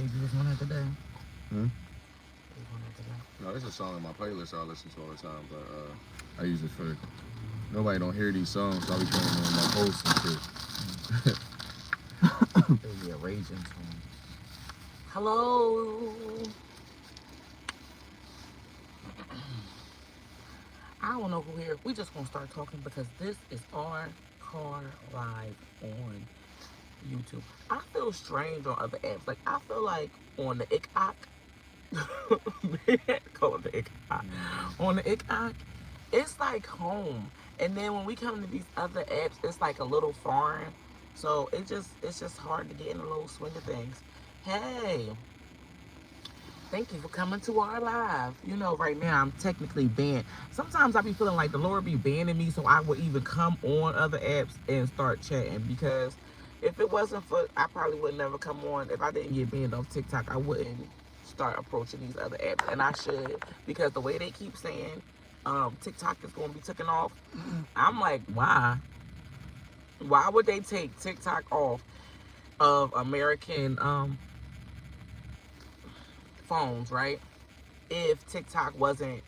Babe, you just want it today? Hmm? You want it today? No, this is a song in my playlist I listen to all the time, but I use it for nobody don't hear these songs, so I be playing them in my posts and shit. It'll be a raging song. Hello. I don't know who here. We just gonna start talking because this is our car live on YouTube. I feel strange on other apps. Like I feel like on the ICOC, call it the ICOC. On the ICOC, it's like home. And then when we come to these other apps, it's like a little foreign. So it's just hard to get in the little swing of things. Hey, thank you for coming to our live. You know, right now I'm technically banned. Sometimes I be feeling like the Lord be banning me so I would even come on other apps and start chatting because if it wasn't for, I probably would never come on. If I didn't get banned off TikTok, I wouldn't start approaching these other apps. And I should because the way they keep saying TikTok is going to be taken off, I'm like, why? Why would they take TikTok off of American phones, right? If TikTok wasn't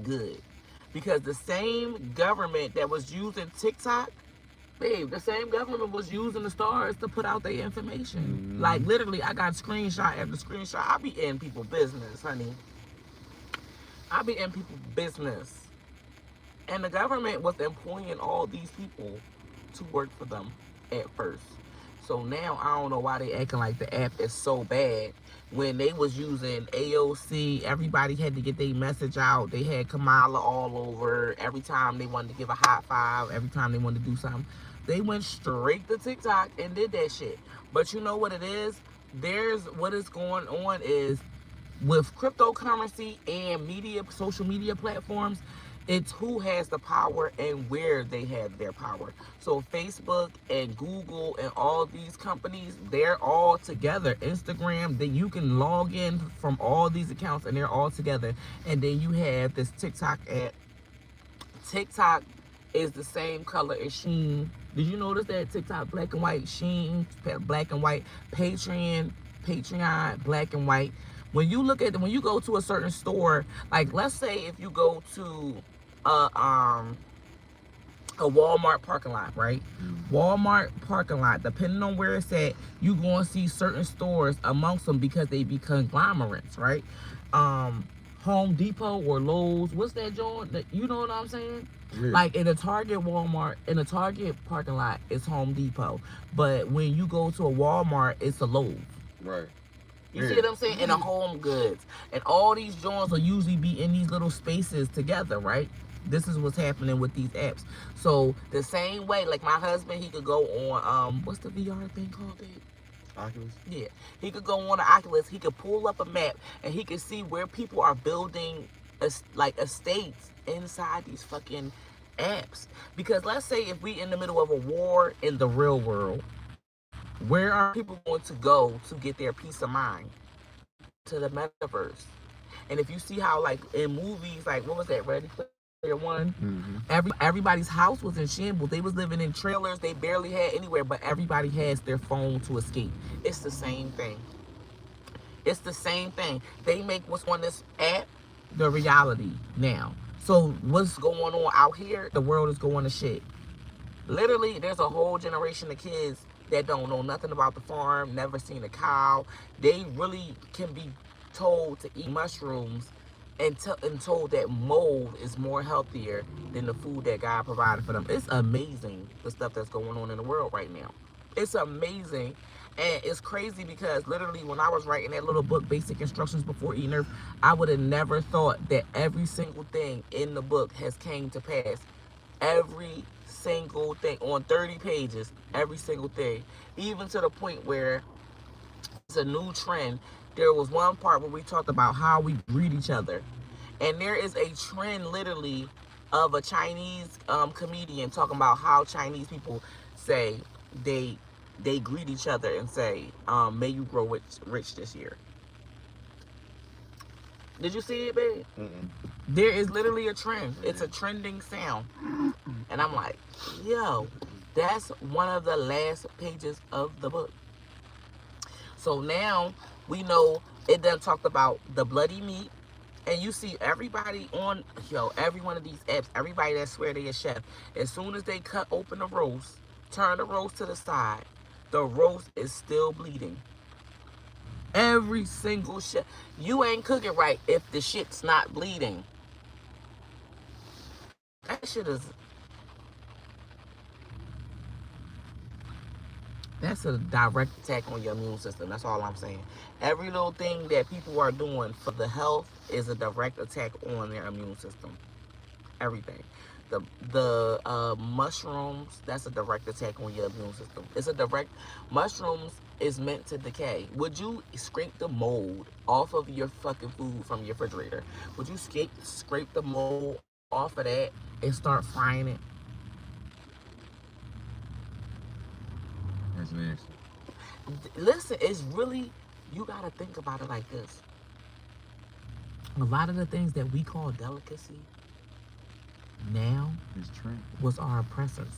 good. Because the same government that was using TikTok, babe, the same government was using the stars to put out their information. Like literally, I got screenshot after screenshot. I be in people's business, honey. I be in people's business. And the government was employing all these people to work for them at first. So now I don't know why they acting like the app is so bad. When they was using AOC, everybody had to get their message out. They had Kamala all over. Every time they wanted to give a high five, every time they wanted to do something, they went straight to TikTok and did that shit. But you know what it is? There's what is going on is with cryptocurrency and media, social media platforms, it's who has the power and where they have their power. So Facebook and Google and all these companies, they're all together. Instagram, that you can log in from all these accounts and they're all together. And then you have this TikTok app. TikTok is the same color as Shein. Did you notice that TikTok black and white, Shein black and white, Patreon black and white. When you look at when you go to a certain store, like let's say if you go to a a Walmart parking lot, right? Walmart parking lot, depending on where it's at, you going to see certain stores amongst them because they be conglomerates, right? Home Depot or Lowe's, what's that joint? You know what I'm saying? Yeah. Like in a Target Walmart, in a Target parking lot, it's Home Depot. But when you go to a Walmart, it's a Lowe's. Right. You see what I'm saying? And a Home Goods. And all these joints will usually be in these little spaces together, right? This is what's happening with these apps. So the same way, like my husband, he could go on, what's the VR thing called, babe? Oculus? Yeah. He could go on the Oculus. He could pull up a map and he could see where people are building like estates inside these fucking apps. Because let's say if we in the middle of a war in the real world, where are people going to go to get their peace of mind? To the metaverse. And if you see how like in movies, like what was that, Ready Player One? Everybody's house was in shambles. They was living in trailers. They barely had anywhere, but everybody has their phone to escape. It's the same thing. It's the same thing. They make what's on this app the reality now. So what's going on out here? The world is going to shit. Literally, there's a whole generation of kids that don't know nothing about the farm, never seen a cow. They really can be told to eat mushrooms and told that mold is more healthier than the food that God provided for them. It's amazing the stuff that's going on in the world right now. It's amazing. And it's crazy because literally when I was writing that little book, Basic Instructions Before Eating Earth, I would have never thought that every single thing in the book has came to pass. Every single thing on 30 pages, every single thing, even to the point where it's a new trend. There was one part where we talked about how we greet each other, and there is a trend literally of a Chinese comedian talking about how Chinese people say they greet each other and say, may you grow rich this year. Did you see it, babe? There is literally a trend. It's a trending sound. And I'm like, yo, that's one of the last pages of the book. So now We know it done talked about the bloody meat. And you see everybody on, every one of these apps, everybody that swear they a chef, as soon as they cut open the roast, turn the roast to the side, the roast is still bleeding. Every single chef. You ain't cooking right if the shit's not bleeding. That shit is... That's a direct attack on your immune system. That's all I'm saying. Every little thing that people are doing for the health is a direct attack on their immune system. Everything. The mushrooms, that's a direct attack on your immune system. It's a direct... Mushrooms is meant to decay. Would you scrape the mold off of your fucking food from your refrigerator? Would you scrape the mold off of that and start frying it? That's nasty. Listen, it's really... You gotta think about it like this. A lot of the things that we call delicacy now It's true. was our oppressors.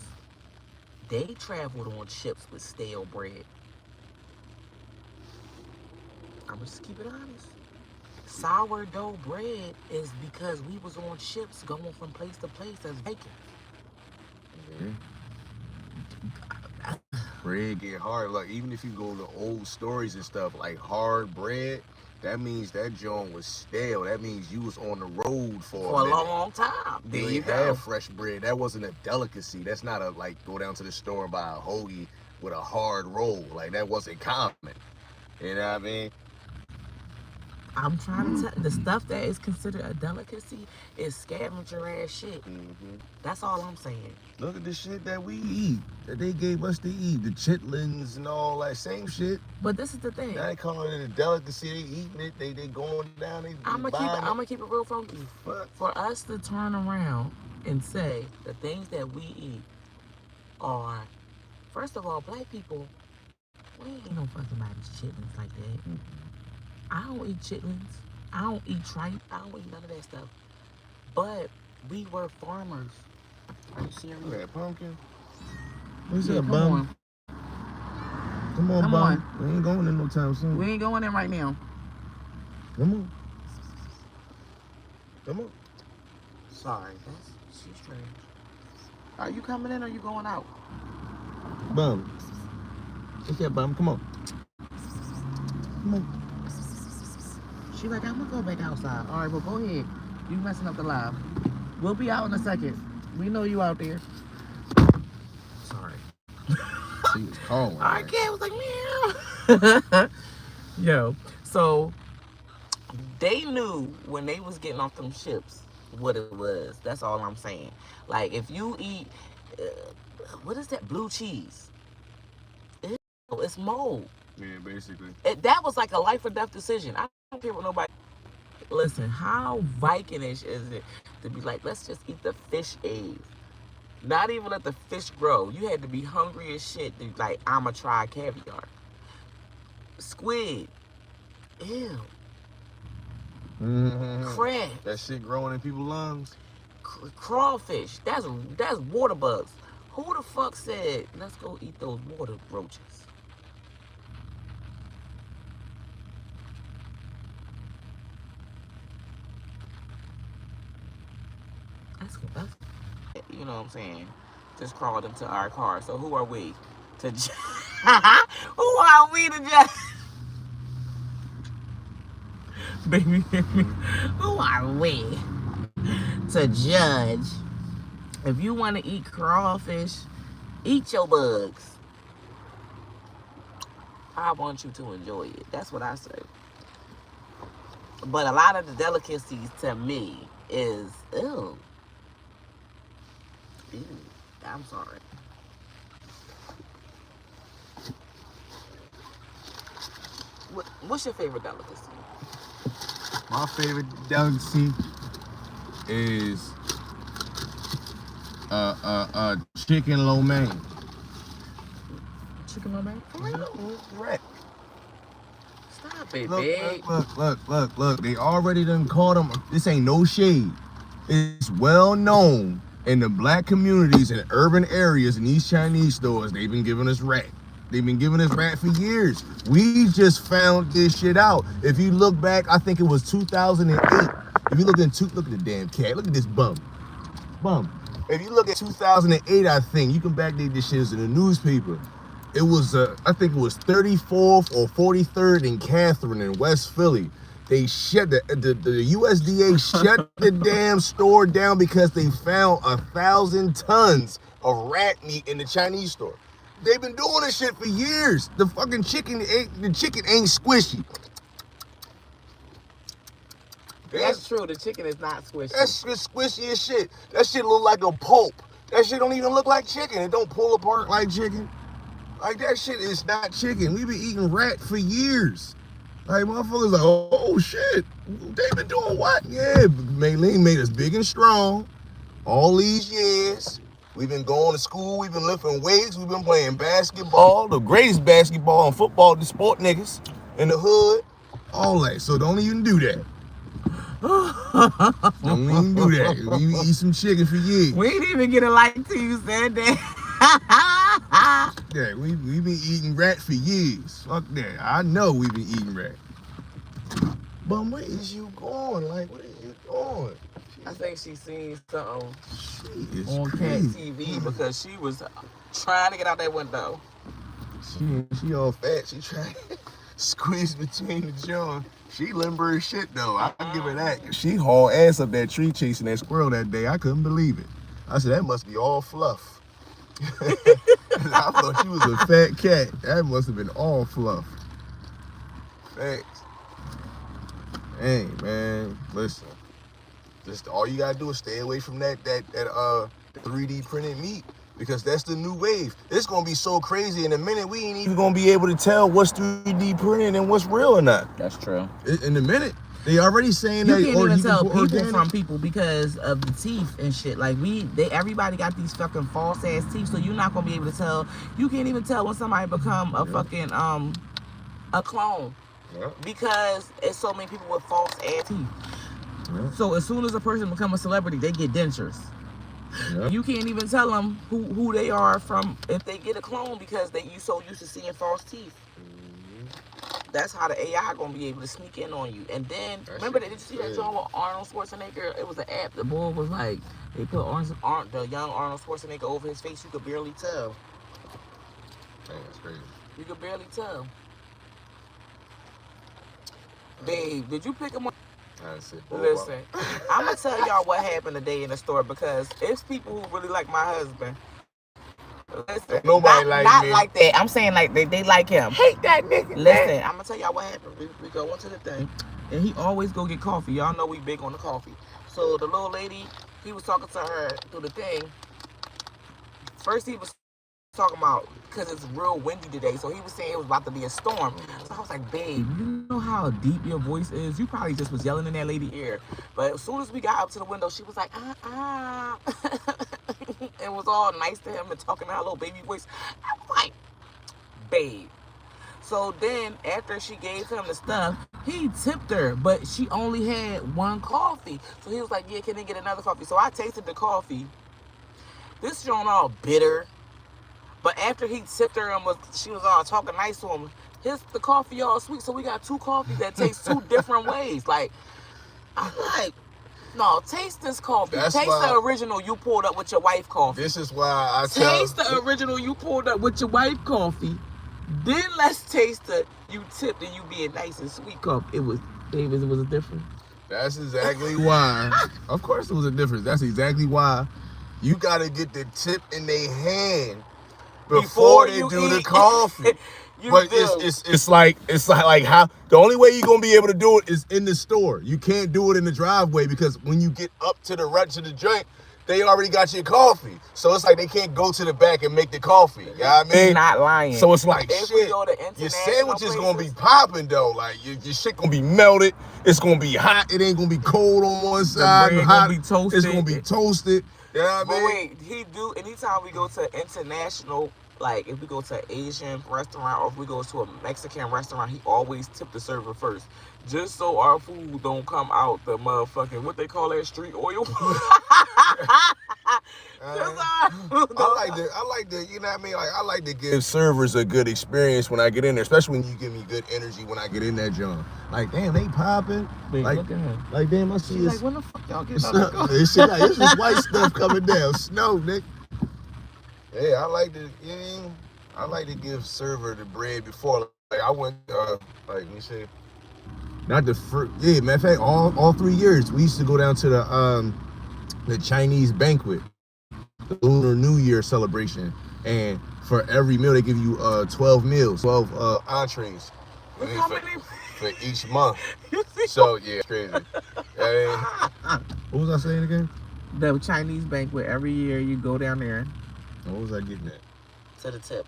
They traveled on ships with stale bread. I'm just keep it honest. Sourdough bread is because we was on ships going from place to place as Vikings. Yeah. Bread get hard. Like, even if you go to old stories and stuff, like hard bread, that means that joint was stale. That means you was on the road for a minute. long time. There You you ain't go. had fresh bread. That wasn't a delicacy. That's not a, like, go down to the store and buy a hoagie with a hard roll. Like, that wasn't common. You know what I mean? I'm trying to tell the stuff that is considered a delicacy is scavenger ass shit. Mm-hmm. That's all I'm saying. Look at the shit that we eat, that they gave us to eat, the chitlins and all that same shit. But this is the thing. Now they calling it a delicacy. They eating it. They going down. They I'm gonna keep it real funky. Fuck. For us to turn around and say the things that we eat are, first of all, black people, we ain't no fucking bodies chitlins like that. Mm-hmm. I don't eat chitlins. I don't eat tripe. I don't eat none of that stuff. But we were farmers. Are you serious? Look at that pumpkin. What's up, come bum? on. Come on, Come bum. on. We ain't going in no time soon. We ain't going in right now. Come on. Come on. Sorry, she's strange. Are you coming in or are you going out? Bum. What's that, bum? Come on. Come on. She like, I'm gonna go back outside. All right, well, go ahead. You messing up the live. We'll be out in a second. We know you out there. Sorry. She was calling. Our cat was like, meow. Yo, so they knew when they was getting off them ships what it was. That's all I'm saying. Like, if you eat, what is that, blue cheese? It's mold. Yeah, basically. That was like a life or death decision. I don't care what nobody... Listen, how Vikingish is it to be like, let's just eat the fish eggs? Not even let the fish grow. You had to be hungry as shit to be like, I'ma try caviar. Squid. Ew. Mm-hmm. Crab. That shit growing in people's lungs. Crawfish. That's water bugs. Who the fuck said, let's go eat those water roaches? That's, you know what I'm saying? Just crawled into our car. So who are we to who are we to judge? Baby, who are we to judge? If you want to eat crawfish, eat your bugs. I want you to enjoy it. That's what I say. But a lot of the delicacies to me is, ew. Ew. I'm sorry. What's your favorite delicacy? My favorite delicacy is chicken lo mein. Chicken lo mein? For real? Right. Stop it, Look, big. look. They already done called them. This ain't no shade. It's well known in the black communities in urban areas in these Chinese stores. They've been giving us rat. They've been giving us rat for years. We just found this shit out. If you look back, I think it was 2008. If you look at the damn cat. Look at this bum. If you look at 2008, I think you can backdate this shit. It was in the newspaper. It was I think it was 34th or 43rd in Catherine in West Philly. They shut the USDA shut the damn store down because they found 1,000 tons of rat meat in the Chinese store. They've been doing this shit for years. The fucking chicken ain't squishy. That's true. The chicken is not squishy. That's squishy as shit. That shit look like a pulp. That shit don't even look like chicken. It don't pull apart like chicken. Like, that shit is not chicken. We've been eating rat for years. Like, motherfuckers like, oh shit. They been doing what? Yeah, Maylene made us big and strong all these years. We've been going to school. We've been lifting weights. We've been playing basketball. The greatest basketball and football, the sport niggas in the hood. All that. So don't even do that. Don't even do that. We eat some chicken for years. We didn't even get a like till you said that. Yeah, we been eating rat for years. Fuck that. I know we been eating rat. But where is you going? Like, what are you doing? I think she seen something She is on Cat crazy. TV because she was trying to get out that window. She all fat. She trying to squeeze between the jaw. She limber as shit though. I give her that. She hauled ass up that tree chasing that squirrel that day. I couldn't believe it. I said, that must be all fluff. I thought she was a fat cat. That must have been all fluff. Thanks. Hey man, listen. Just all you gotta do is stay away from that 3D printed meat, because that's the new wave. It's gonna be so crazy in a minute. We ain't even gonna be able to tell what's 3D printed and what's real or not. That's true. In a minute, they already saying You that. can't or even you tell can put people organic. from people because of the teeth and shit. Like everybody got these fucking false ass teeth, so you're not gonna be able to tell. You can't even tell when somebody become a fucking a clone. Yeah. Because it's so many people with false ass teeth. Yeah. So as soon as a person become a celebrity, they get dentures. Yeah. You can't even tell them who they are from if they get a clone because you so used to seeing false teeth. That's how the AI gonna be able to sneak in on you. And then remember, did you see that joint with Arnold Schwarzenegger? It was an app. The boy was like, they put the young Arnold Schwarzenegger over his face. You could barely tell. Dang, that's crazy. You could barely tell. Babe, did you pick him up? Listen, I'm gonna tell y'all what happened today in the store because it's people who really like my husband. Listen, Nobody not me. like that. I'm saying like they like him. Hate that nigga. Listen, I'm gonna tell y'all what happened. We go into the thing, and he always go get coffee. Y'all know we big on the coffee. So the little lady, he was talking to her through the thing. First he was talking about because it's real windy today, so he was saying it was about to be a storm. So I was like, babe, you know how deep your voice is? You probably just was yelling in that lady's ear. But as soon as we got up to the window, she was like, It was all nice to him and talking in her little baby voice. I was like, babe. So then after she gave him the stuff, he tipped her, but she only had one coffee. So he was like, yeah, can they get another coffee? So I tasted the coffee. This joint all bitter. But after he tipped her and she was all talking nice to him, the coffee all sweet. So we got two coffees that taste two different ways. Like, I'm like, no, taste this coffee. Taste the original you pulled up with your wife coffee. This is why I tell. Taste the original you pulled up with your wife coffee. Then let's taste the you tipped and you being nice and sweet coffee. It was a difference. That's exactly why. Of course it was a difference. That's exactly why you gotta get the tip in their hand before they do the coffee. But it's like how the only way you're gonna be able to do it is in the store. You can't do it in the driveway because when you get up to the joint, they already got your coffee. So it's like they can't go to the back and make the coffee. You know what I mean? He's not lying. So it's like if shit. Your sandwich is gonna be popping though. Like your shit gonna be melted. It's gonna be hot. It ain't gonna be cold on one side. The bread hot. gonna be toasted. It's gonna be toasted. You know what I But mean? wait, anytime we go to international, like if we go to an Asian restaurant or if we go to a Mexican restaurant, he always tip the server first. Just so our food don't come out the motherfucking, what they call that, street oil? I like to, you know what I mean? Like, I like to give servers a good experience when I get in there, especially when you give me good energy when I get in that joint. Like, damn, they popping. Wait, Like, look at her. like, damn, I see She's this. like, when the fuck y'all get out the car? This is white stuff coming down. Snow, Nick. Yeah, I like to give server the bread before. Like, I went, like, let me see. Not the first, yeah, matter of fact, all 3 years, we used to go down to the Chinese banquet, the Lunar New Year celebration, and for every meal they give you 12 meals, 12 entrees for each month. So yeah, it's crazy. What was I saying again? The Chinese banquet, every year you go down there. What was I getting at? To the tip.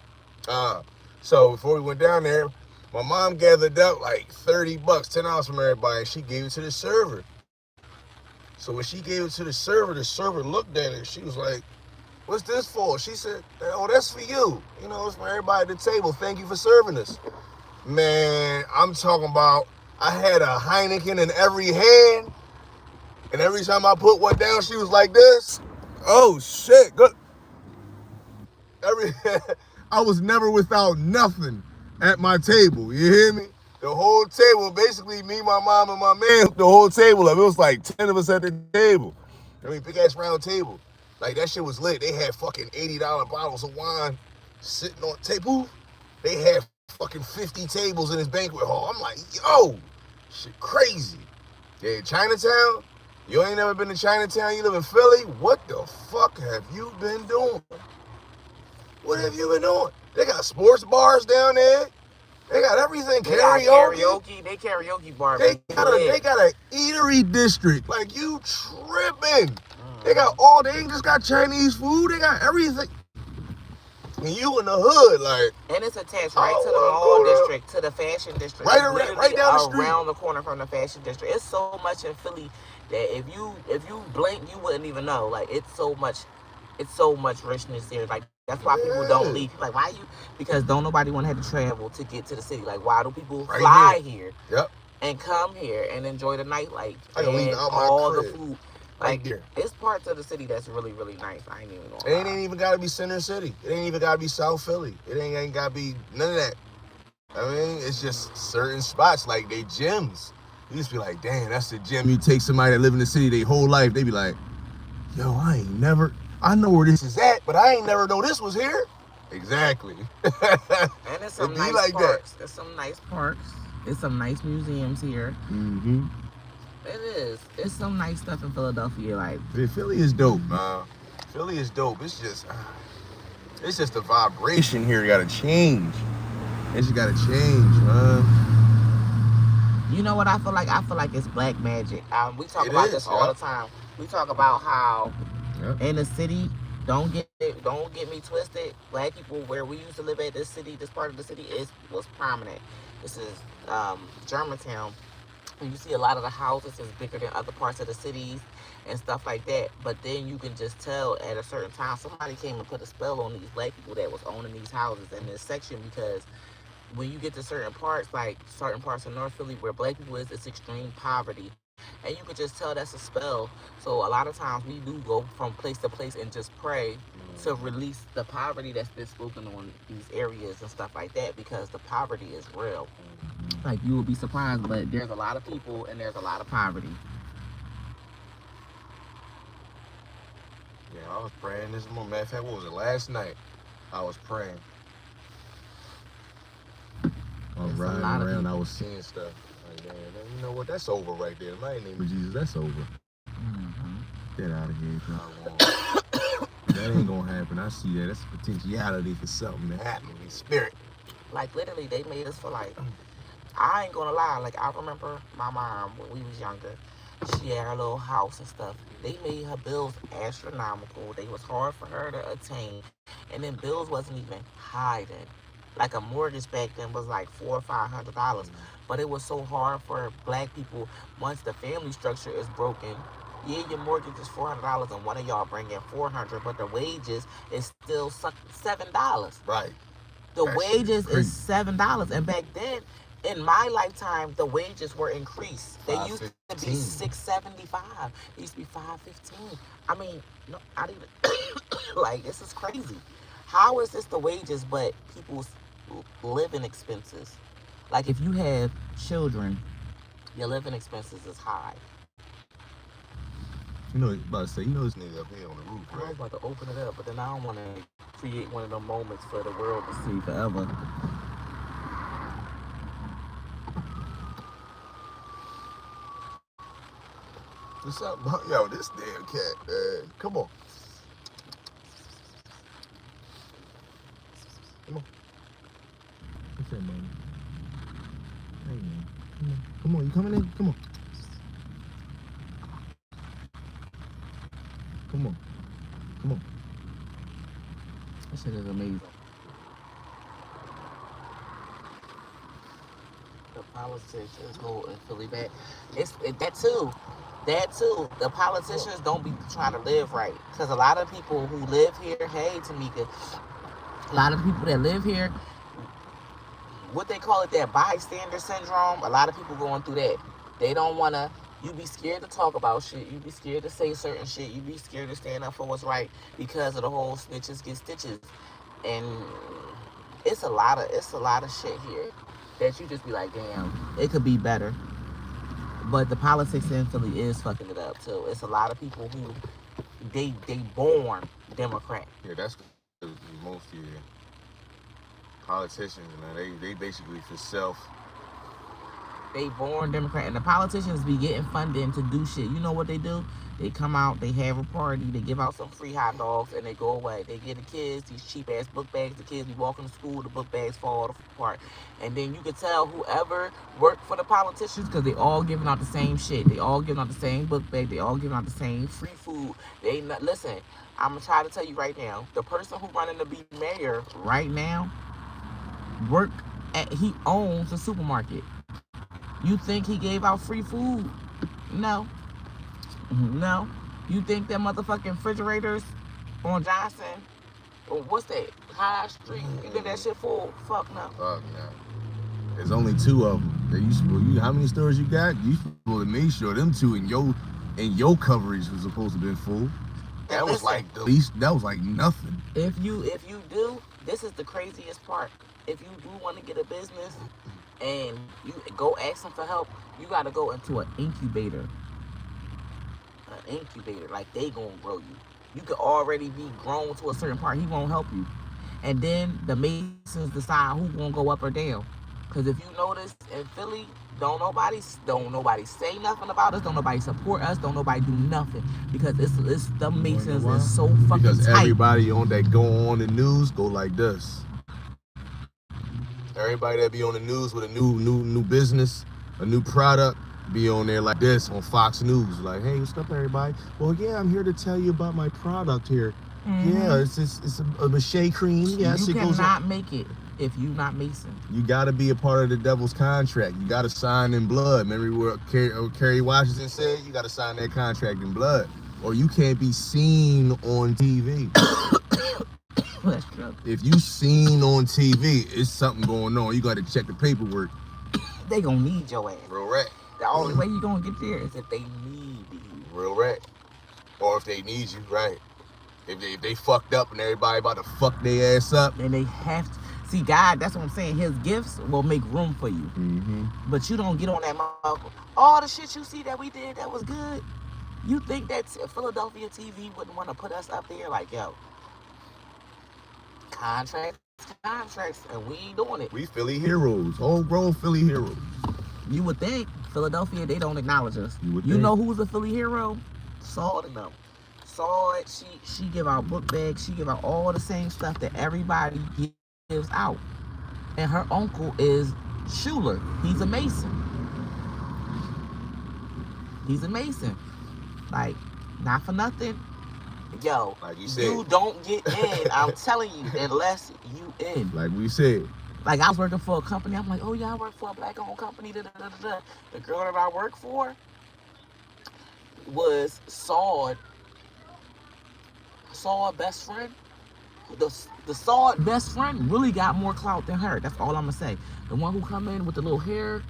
So before we went down there, my mom gathered up like $30, $10 from everybody, and she gave it to the server. So when she gave it to the server looked at it. She was like, "What's this for?" She said, "Oh, that's for you. You know, it's for everybody at the table. Thank you for serving us." Man, I'm talking about, I had a Heineken in every hand, and every time I put one down, she was like this. Oh shit, good. I was never without nothing at my table. You hear me? The whole table, basically me, my mom, and my man, the whole table. It was like 10 of us at the table. I mean, big ass round table. Like, that shit was lit. They had fucking $80 bottles of wine sitting on the table. They had fucking 50 tables in this banquet hall. I'm like, yo, shit crazy. Yeah, Chinatown? You ain't never been to Chinatown? You live in Philly? What the fuck have you been doing? What have you been doing? They got sports bars down there. They got everything. They karaoke bar. They got a eatery district. Like, you tripping. They ain't just got Chinese food. They got everything. And you in the hood, like. And it's attached right to the mall district, to the fashion district. Right down the street. Around the corner from the fashion district. It's so much in Philly that if you blink, you wouldn't even know. Like, it's so much richness here. Like, that's why people don't leave. Like, why you? Because don't nobody want to have to travel to get to the city. Like, why do people fly here? Yep. And come here and enjoy the nightlife and all the food. Like, it's parts of the city that's really, really nice. I ain't even gonna lie. It ain't even gotta be center city. It ain't even gotta be South Philly. It ain't gotta be none of that. I mean, it's just certain spots, like they gyms. You just be like, damn, that's the gym. You take somebody that live in the city their whole life, they be like, yo, I know where this is at, but I ain't never know this was here. Exactly. And it's some nice like parks. There's some nice parks. There's some nice museums here. Mm-hmm. It is. It's some nice stuff in Philadelphia. Like, Philly is dope, man. Philly is dope. It's just the vibration here gotta change. It just gotta change, man. You know what I feel like? I feel like it's black magic. We talk about this all the time. We talk about how in the city, don't get me twisted. Black people, where we used to live at, this part of the city was prominent. This is Germantown. And you see a lot of the houses is bigger than other parts of the cities and stuff like that. But then you can just tell at a certain time somebody came and put a spell on these black people that was owning these houses in this section, because when you get to certain parts, like certain parts of North Philly where black people is, it's extreme poverty. And you can just tell that's a spell. So a lot of times we do go from place to place and just pray to release the poverty that's been spoken on these areas and stuff like that, because the poverty is real. Like, you will be surprised, but there's a lot of people and there's a lot of poverty. Yeah, I was praying this morning. Matter of fact, what was it, last night? I was praying. I was riding around, I was seeing stuff. Like, man, you know what? That's over right there. In my name of Jesus, that's over. Mm-hmm. Get out of here, bro. That ain't gonna happen. I see that. That's a potentiality for something to happen in spirit. Like, literally, they made us feel like, I ain't gonna lie, like, I remember my mom when we was younger. She had her little house and stuff. They made her bills astronomical. They was hard for her to attain. And then bills wasn't even high then. Like, a mortgage back then was like $400 or $500. But it was so hard for black people. Once the family structure is broken, yeah, your mortgage is $400 and one of y'all bring in $400, but the wages is still $7. Right. The wages is $7. And back then, In my lifetime, the wages were increased. They used to be 5.15. $6.75. It used to be $5.15. I mean, no, I didn't like this is crazy. How is this the wages, but people's living expenses? Like if you have children, your living expenses is high. You know, about to say, you know this nigga up here on the roof, I was right? about to open it up, but then I don't want to create one of them moments for the world to see forever. What's up, bro? Yo, this damn cat, man. Come on. Come on. What's up, man? Hey, man. Come on, you coming in? Come on. Come on. Come on. That shit is amazing. The politicians go and Philly back. That too. That too. The politicians don't be trying to live right. Because a lot of people who live here, hey Tamika, a lot of the people that live here, what they call it, that bystander syndrome, a lot of people going through that. They don't want to, you be scared to talk about shit. You be scared to say certain shit. You be scared to stand up for what's right because of the whole snitches get stitches. And it's a lot of shit here that you just be like, damn, it could be better. But the politics in Philly is fucking it up too. It's a lot of people who they born Democrat. Yeah, that's most of the politicians, man. They basically for self. They born Democrat, and the politicians be getting funding to do shit. You know what they do? They come out, they have a party, they give out some free hot dogs, and they go away. They get the kids these cheap ass book bags. The kids be walking to school, the book bags fall apart, and then you can tell whoever worked for the politicians because they all giving out the same shit. They all giving out the same book bag. They all giving out the same free food. They not listen. I'm gonna try to tell you right now. The person who running to be mayor right now he owns a supermarket. You think he gave out free food? No. No. You think that motherfucking refrigerators on Johnson, or what's that, High Street, you think that shit full? Fuck no. Fuck no. There's only 2 of them. How many stores you got? You supposed to make sure them 2 in your coverage was supposed to be full. That was like the least. That was like nothing. If you do, this is the craziest part. If you do want to get a business and you go ask them for help, you got to go into an incubator. An incubator, like they gonna grow you. You could already be grown to a certain part. He won't help you, and then the Masons decide who's gonna go up or down. Because if you notice in Philly, don't nobody say nothing about us. Don't nobody support us. Don't nobody do nothing because it's the Masons is so fucking because tight. Everybody on that go on the news go like this. Everybody that be on the news with a new business, a new product, be on there like this on Fox News. Like, hey, what's up, everybody? Well, yeah, I'm here to tell you about my product here. Mm-hmm. Yeah, it's a mache cream. Yes, you cannot make it if you not Mason. You got to be a part of the devil's contract. You got to sign in blood. Remember what Kerry Washington said? You got to sign that contract in blood, or you can't be seen on TV. That's true. If you seen on TV, it's something going on. You got to check the paperwork. They gonna need your ass. Real rat. The only way you gonna get there is if they need you. Real rat. Or if they need you, right? If they fucked up and everybody about to fuck their ass up. Then they have to. See, God, that's what I'm saying. His gifts will make room for you. Mm-hmm. But you don't get on that motherfucker. All the shit you see that we did that was good. You think that Philadelphia TV wouldn't want to put us up there? Like, yo, contracts, and we ain't doing it. We Philly heroes. Homegrown Philly heroes. You would think Philadelphia, they don't acknowledge us. You know who's a Philly hero? Saw it, no. Saw it. She give out book bags. She give out all the same stuff that everybody gives out. And her uncle is Schuler. He's a Mason. He's a Mason. Like, not for nothing. Yo, like you said, you don't get in. I'm telling you, unless you in. Like we said. Like, I was working for a company. I'm like, oh, yeah, I work for a black-owned company. Da, da, da, da. The girl that I work for was Saw best friend, the Saw best friend really got more clout than her. That's all I'm gonna say. The one who come in with the little hair,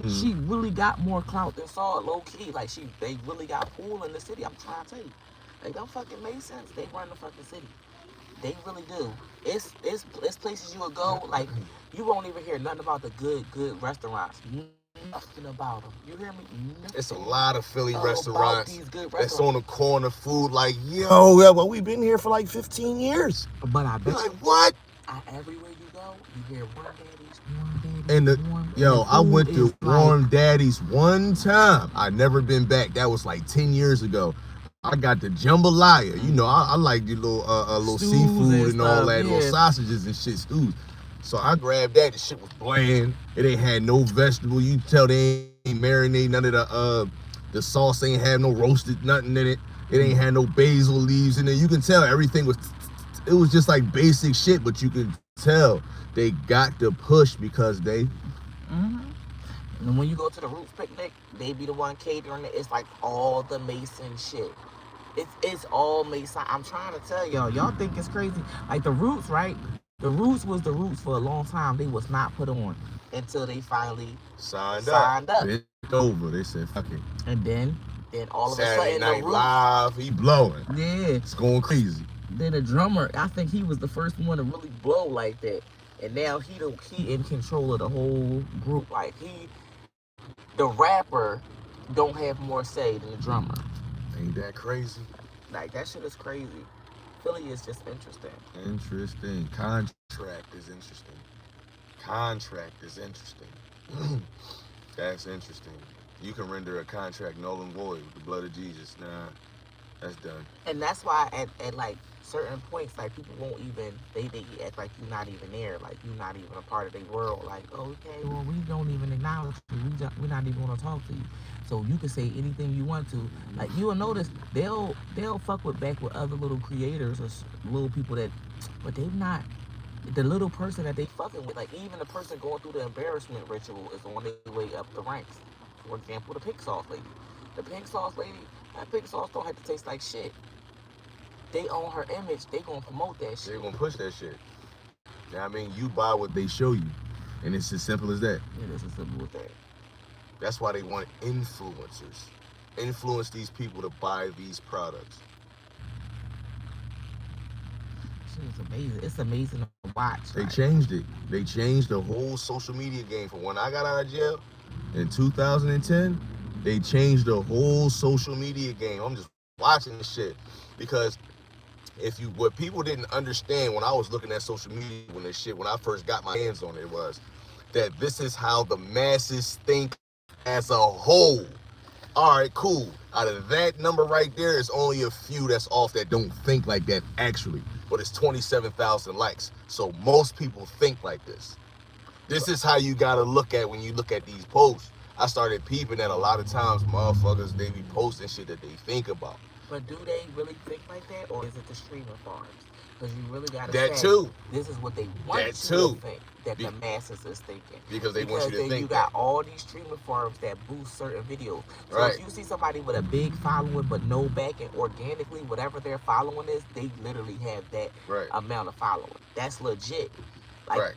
she really got more clout than Saw, low key. Like they really got pool in the city. I'm trying to tell you, like them fucking Masons, they run the fucking city. They really do. It's places you would go, like you won't even hear nothing about the good restaurants. Nothing about them. You hear me? Nothing It's a lot of Philly about restaurants these good that's restaurants. on the corner food. Like, yo, yeah, well, we've been here for like 15 years. But I bet You're you, like, what? everywhere you go, you hear Warm Daddies, I went to like, Warm Daddy's one time. I never been back. That was like 10 years ago. I got the jambalaya. You know, I like the little stews seafood and all stuff, that, little sausages and shit, stews. So I grabbed that. The shit was bland. It ain't had no vegetable. You tell they ain't marinate. None of the sauce ain't have no roasted nothing in it. It ain't had no basil leaves in it. You can tell everything was. It was just like basic shit, but you could tell they got the push because they. And when you go to the Roots picnic, they be the one catering it. It's like all the Mason shit. It's all Mason. I'm trying to tell y'all think it's crazy. Like the Roots, right? The Roots was the Roots for a long time. They was not put on until they finally signed up. It's over. They said, fuck it. And then all of Saturday a sudden, Night the Roots, Live, he blowing. Yeah. It's going crazy. Then the drummer, I think he was the first one to really blow like that. And now he in control of the whole group. Like the rapper don't have more say than the drummer. Ain't that crazy? Like that shit is crazy. Philly is just interesting. Interesting. Contract is interesting. That's interesting. You can render a contract null and void with the blood of Jesus. Nah, that's done. And that's why at like certain points, like people won't even they act like you're not even there, like you're not even a part of their world. Like, okay, well we don't even acknowledge you. We're not even gonna talk to you. So you can say anything you want to. Like you will notice they'll fuck back with other little creators or little people but they're not the little person that they fucking with. Like even the person going through the embarrassment ritual is on their way up the ranks. For example, the pink sauce lady. The pink sauce lady, that pink sauce don't have to taste like shit. They own her image. They gonna promote that shit. They gonna push that shit. You know what I mean? You buy what they show you, and it's as simple as that. It is as simple as that. That's why they want influencers. Influence these people to buy these products. Shit is amazing. It's amazing to watch. They changed it. They changed the whole social media game. From when I got out of jail in 2010, they changed the whole social media game. I'm just watching this shit because what people didn't understand when I was looking at social media when I first got my hands on it was that this is how the masses think as a whole. All right, cool. Out of that number right there, it's only a few that's off that don't think like that actually. But it's 27,000 likes. So most people think like this. This is how you gotta look at when you look at these posts. I started peeping that a lot of times motherfuckers, they be posting shit that they think about. But do they really think like that, or is it the streaming farms? Because you really gotta that say, too. This is what they want you to think that the masses is thinking. Because they want you to think that. You got all these streaming farms that boost certain videos. So right. If you see somebody with a big following but no backing organically, whatever their following is, they literally have that amount of following. That's legit. Like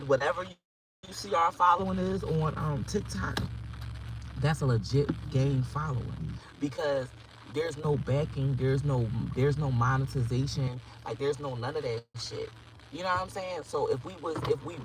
whatever you see our following is on TikTok, that's a legit game following because there's no backing, there's no monetization, like there's none of that shit. You know what I'm saying? So if we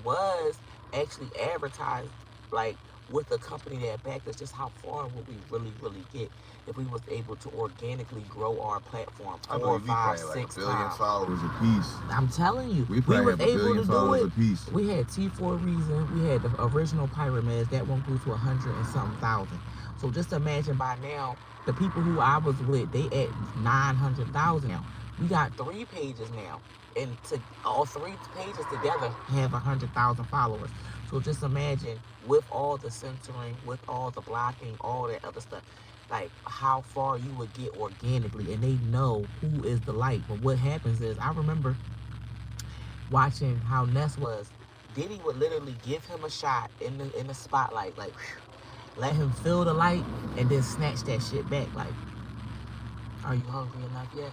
was actually advertised like with a company that backed us, just how far would we really get if we was able to organically grow our platform 4, 5, 6 like 1 billion times. followers a piece. I'm telling you, we was able to do it. Apiece. We had T4 Reason, we had the original Pirate Mask, that one grew to 100 and something thousand. So just imagine by now, the people who I was with, they at 900,000 now. We got 3 pages now, and all 3 pages together have 100,000 followers. So just imagine with all the censoring, with all the blocking, all that other stuff, like how far you would get organically, and they know who is the light. But what happens is, I remember watching how Ness was. Diddy would literally give him a shot in the spotlight, like let him feel the light, and then snatch that shit back. Like, are you hungry enough yet?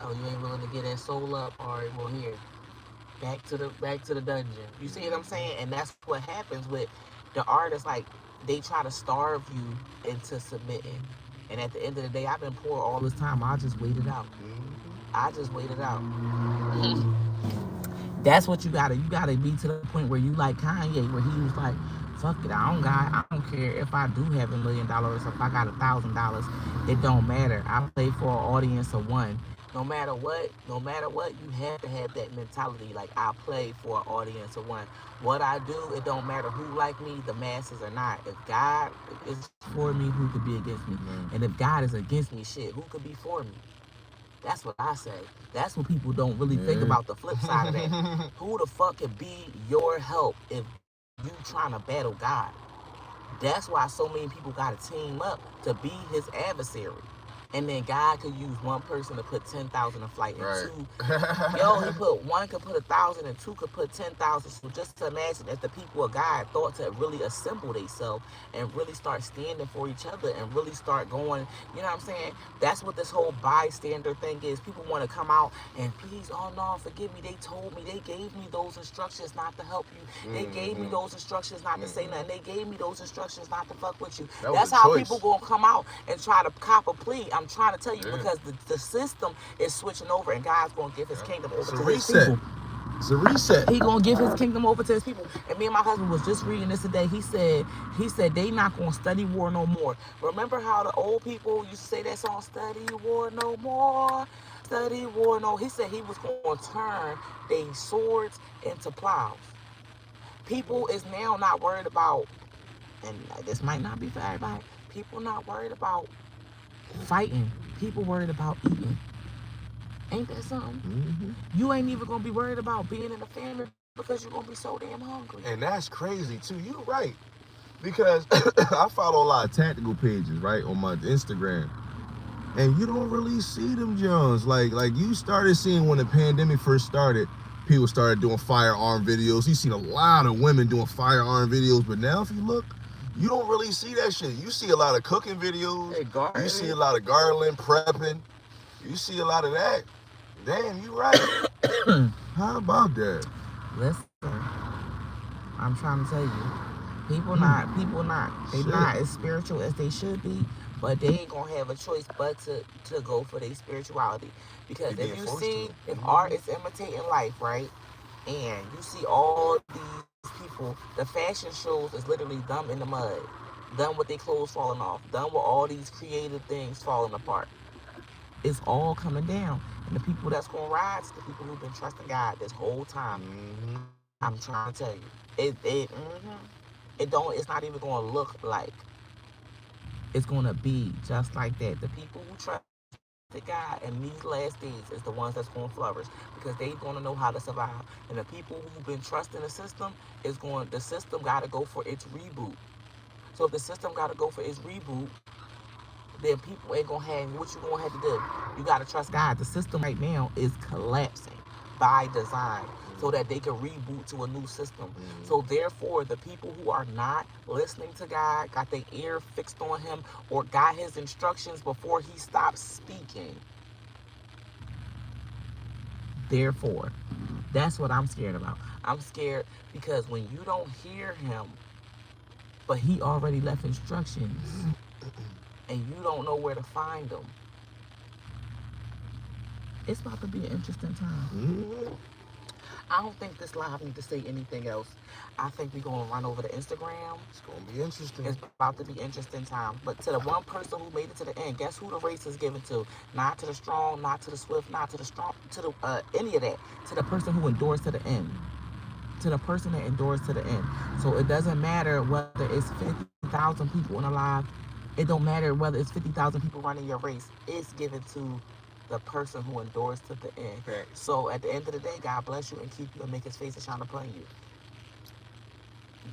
Oh, you ain't willing to get that soul up? All right, well here, back to the dungeon. You see what I'm saying? And that's what happens with the artists. Like they try to starve you into submitting. And at the end of the day, I've been poor all this time. I just waited out. I just waited out. That's what you gotta be to the point where you like Kanye, where he was like, fuck it, I don't care if I do have $1,000,000, if I got $1,000, it don't matter. I play for an audience of one. No matter what, you have to have that mentality. Like I play for an audience of one. What I do, it don't matter who like me, the masses or not. If God is for me, who could be against me? And if God is against me, shit, who could be for me? That's what I say. That's what people don't really think about, the flip side of that. Who the fuck could be your help if you trying to battle God? That's why so many people got to team up to be his adversary. And then God could use one person to put 10,000 a flight, and two, he put one could put 1,000, and two could put 10,000. So just to imagine if the people of God thought to really assemble themselves and really start standing for each other and really start going, you know what I'm saying? That's what this whole bystander thing is. People want to come out and please, oh no, forgive me. They told me, they gave me those instructions not to help you. They gave me those instructions not to say nothing. They gave me those instructions not to fuck with you. That's how people gonna come out and try to cop a plea. I'm trying to tell you, because the system is switching over, and God's gonna give his kingdom over to his people. It's a reset. He gonna give his kingdom over to his people. And me and my husband was just reading this today. He said they not gonna study war no more. Remember how the old people used to say that song, study war no more, study war no. He said he was gonna turn their swords into plows. People is now not worried about, and this might not be for everybody, people not worried about fighting. People worried about eating. Ain't that something? You ain't even gonna be worried about being in a family because you're gonna be so damn hungry. And that's crazy too. You right. Because I follow a lot of tactical pages, right, on my Instagram. And you don't really see them Jones. Like you started seeing when the pandemic first started, people started doing firearm videos. You seen a lot of women doing firearm videos, but now if you look, you don't really see that shit. You see a lot of cooking videos. You see a lot of garland, prepping. You see a lot of that. Damn, you right. How about that? Listen, I'm trying to tell you, people not as spiritual as they should be, but they ain't gonna have a choice but to go for their spirituality. Because if you see, if art is imitating life, right, and you see all these people, the fashion shows is literally them in the mud, done with their clothes falling off, done with all these creative things falling apart. It's all coming down. And the people that's going to rise, the people who've been trusting God this whole time. I'm trying to tell you. It's not even going to look like. It's going to be just like that. The people who trust God in these last days is the ones that's going to flourish, because they're going to know how to survive. And the people who've been trusting the system, the system got to go for its reboot. So if the system got to go for its reboot, then people ain't gonna have what you gonna have to do. You gotta trust God. The system right now is collapsing by design so that they can reboot to a new system. So therefore, the people who are not listening to God, got their ear fixed on him, or got his instructions before he stops speaking. Therefore, that's what I'm scared about. I'm scared because when you don't hear him, but he already left instructions, and you don't know where to find them, it's about to be an interesting time. I don't think this live need to say anything else. I think we're going to run over to Instagram. It's going to be interesting. It's about to be interesting time. But to the one person who made it to the end, guess who the race is given to? Not to the strong, not to the swift, not to the strong, to the any of that. To the person who endures to the end. To the person that endures to the end. So it doesn't matter whether it's 50,000 people in a live. It don't matter whether it's 50,000 people running your race. It's given to the person who endures to the end. Okay. So at the end of the day, God bless you and keep you and make his face to shine upon you.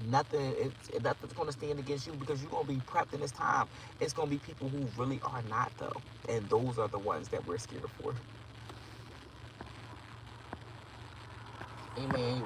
Nothing's going to stand against you, because you're going to be prepped in this time. It's going to be people who really are not, though. And those are the ones that we're scared for. Amen.